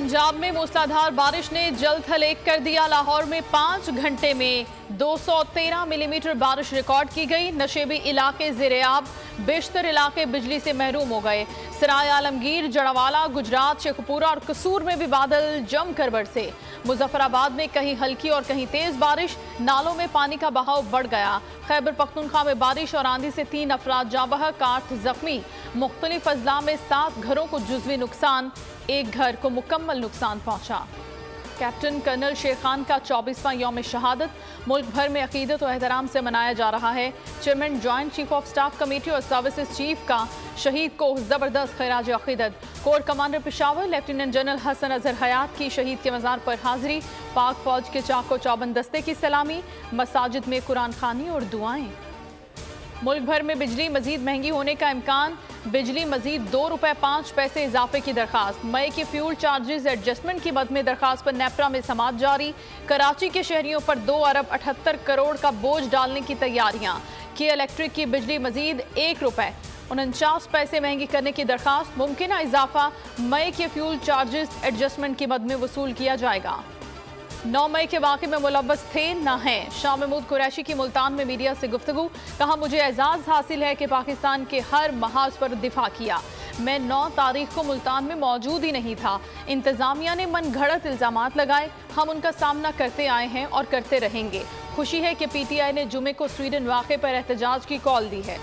पंजाब में मूसलाधार बारिश ने जल थल एक कर दिया। लाहौर में 5 घंटे में 213 मिलीमीटर बारिश रिकॉर्ड की गई। नशेबी इलाके ज़ेरे-आब, बेशतर इलाके बिजली से महरूम हो गए। सराय आलमगीर, जड़ावाला, गुजरात, शेखपुरा और कसूर में भी बादल जमकर बरसे। मुजफ्फराबाद में कहीं हल्की और कहीं तेज बारिश, नालों में पानी का बहाव बढ़ गया। खैबर पख्तूनख्वा में बारिश और आंधी से 3 अफराद जाँ बहक, 8 जख्मी। मुख्तलिफ अजला में 7 घरों को जुज़वी नुकसान, 1 घर को मुकम्मल नुकसान पहुंचा। कैप्टन कर्नल शेर खान का 24वां यौम शहादत मुल्क भर में अकीदत और एहतराम से मनाया जा रहा है। Chairman joint chief of staff committee और सर्विसेज चीफ का शहीद को ज़बरदस्त खैराज अकीदत। Corps commander Peshawar lieutenant general Hasan Azhar Hayat की शहीद के मज़ार पर हाजिरी। पाक फौज के चाको चौबंद दस्ते की सलामी। मसाजिद में कुरान खानी और दुआएं। मुल्क भर में बिजली मजीद महंगी होने का इम्कान। बिजली मजीद ₹2.05 इजाफे की दरखास्त। मई के फ्यूल चार्जेस एडजस्टमेंट की मद में दरखास्त पर नेपरा में समाअत जारी। कराची के शहरियों पर 2 अरब 78 करोड़ का बोझ डालने की तैयारियां। के इलेक्ट्रिक की बिजली मजीद ₹1.49 महंगी करने की दरखास्त। मुमकिन इजाफा मई के फ्यूल चार्जेस एडजस्टमेंट की मद में वसूल किया जाएगा। 9 मई के वाक़े में मुलव्वस थे न हैं। शाह महमूद कुरैशी की मुल्तान में मीडिया से गुफ्तगू। कहा, मुझे एजाज़ हासिल है कि पाकिस्तान के हर महाज पर दिफा किया। मैं 9 तारीख को मुल्तान में मौजूद ही नहीं था। इंतज़ामिया ने मन घड़त इल्ज़ामात लगाए। हम उनका सामना करते आए हैं और करते रहेंगे। खुशी है कि PTI ने जुमे को स्वीडन वाक़े पर एहतजाज की कॉल दी है।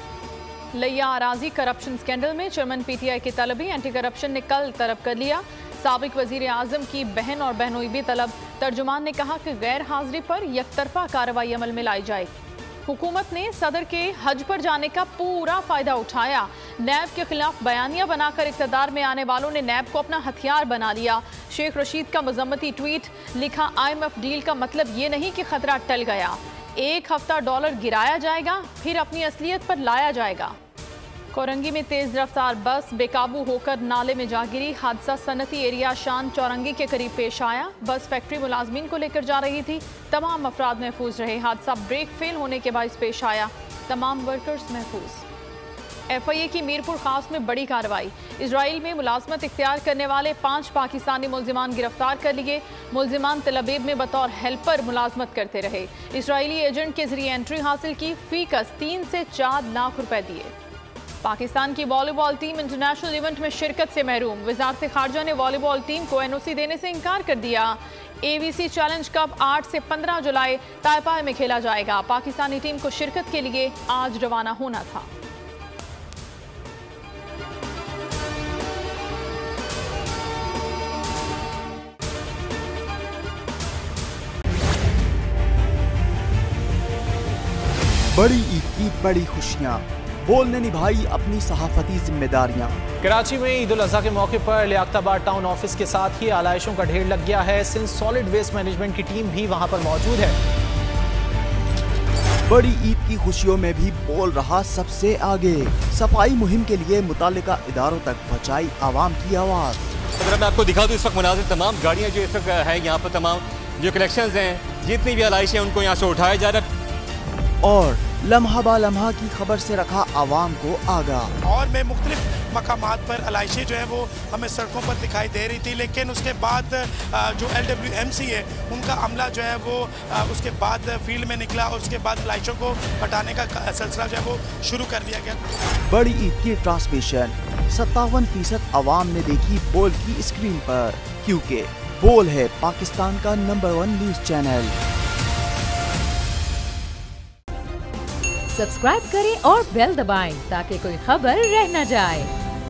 लिया अराजी करप्शन स्कैंडल में चेयरमैन PTI की तलबी एंटी करप्शन ने कल तलब कर लिया। साबिक वज़ीर आज़म की बहन और बहनोई भी तलब। तर्जुमान ने कहा कि गैर हाजिरी पर यकतरफा कार्रवाई अमल में लाई जाएगी। हुकूमत ने सदर के हज पर जाने का पूरा फायदा उठाया। नैब के खिलाफ बयानिया बनाकर इक़्तिदार में आने वालों ने नैब को अपना हथियार बना लिया। शेख रशीद का मजम्मती ट्वीट। लिखा, IMF डील का मतलब ये नहीं कि खतरा टल गया। 1 हफ्ता डॉलर गिराया जाएगा, फिर अपनी असलियत पर लाया जाएगा। कोरंगी में तेज रफ्तार बस बेकाबू होकर नाले में जा गिरी। हादसा सनती एरिया शान चौरंगी के करीब पेश आया। बस फैक्ट्री मुलाजमीन को लेकर जा रही थी। तमाम अफराद महफूज रहे। हादसा ब्रेक फेल होने के बायस पेश आया। तमाम वर्कर्स महफूज। FIA की मीरपुर खास में बड़ी कार्रवाई। इजराइल में मुलाजमत इख्तियार करने वाले 5 पाकिस्तानी मुल्जिमान गिरफ्तार कर लिए। मुल्जिमान तल-अबीब में बतौर हेल्पर मुलाजमत करते रहे। इसराइली एजेंट के जरिए एंट्री हासिल की। फीकस 3 से 4 लाख रुपए दिए। पाकिस्तान की वॉलीबॉल टीम इंटरनेशनल इवेंट में शिरकत से महरूम। वजारत खारजा ने वॉलीबॉल टीम को NOC देने से इनकार कर दिया। ABC चैलेंज कप 8 से 15 जुलाई ताइपा में खेला जाएगा। पाकिस्तानी टीम को शिरकत के लिए आज रवाना होना था। बड़ी ईद की बड़ी खुशियां, बोलने निभाई अपनी सहाफती जिम्मेदारियां। कराची में ईद उल अज़हा के मौके पर लियाकताबाद टाउन ऑफिस के साथ ही आलाइशों का ढेर लग गया है। सिंध सॉलिड वेस्ट मैनेजमेंट की टीम भी वहां पर मौजूद है। बड़ी ईद की खुशियों में भी बोल रहा सबसे आगे। सफाई मुहिम के लिए मुतालिका इदारों तक पहुंचाई आवाम की आवाज। अगर मैं आपको दिखा दूं, इस वक्त मुनाजिर तमाम गाड़ियां जो इस वक्त है यहाँ पर, तमाम जो कलेक्शंस हैं, जितनी भी आलाइशें उनको यहाँ से उठाया जा रहा है और लम्हा बा लम्हा की खबर से रखा आवाम को आगाह। और में मुख्तलिफ मकामात पर आलाइशें जो है वो हमें सड़कों पर दिखाई दे रही थी, लेकिन उसके बाद जो LWMC है उनका अमला जो है वो उसके बाद फील्ड में निकला और उसके बाद आलाइशों को हटाने का सिलसिला जो है वो शुरू कर दिया गया। बड़ी ईद की ट्रांसमिशन 57% आवाम ने देखी बोल की स्क्रीन पर, क्योंकि बोल है पाकिस्तान का नंबर 1 न्यूज चैनल। सब्सक्राइब करें और बेल दबाएं ताकि कोई खबर रह न जाए।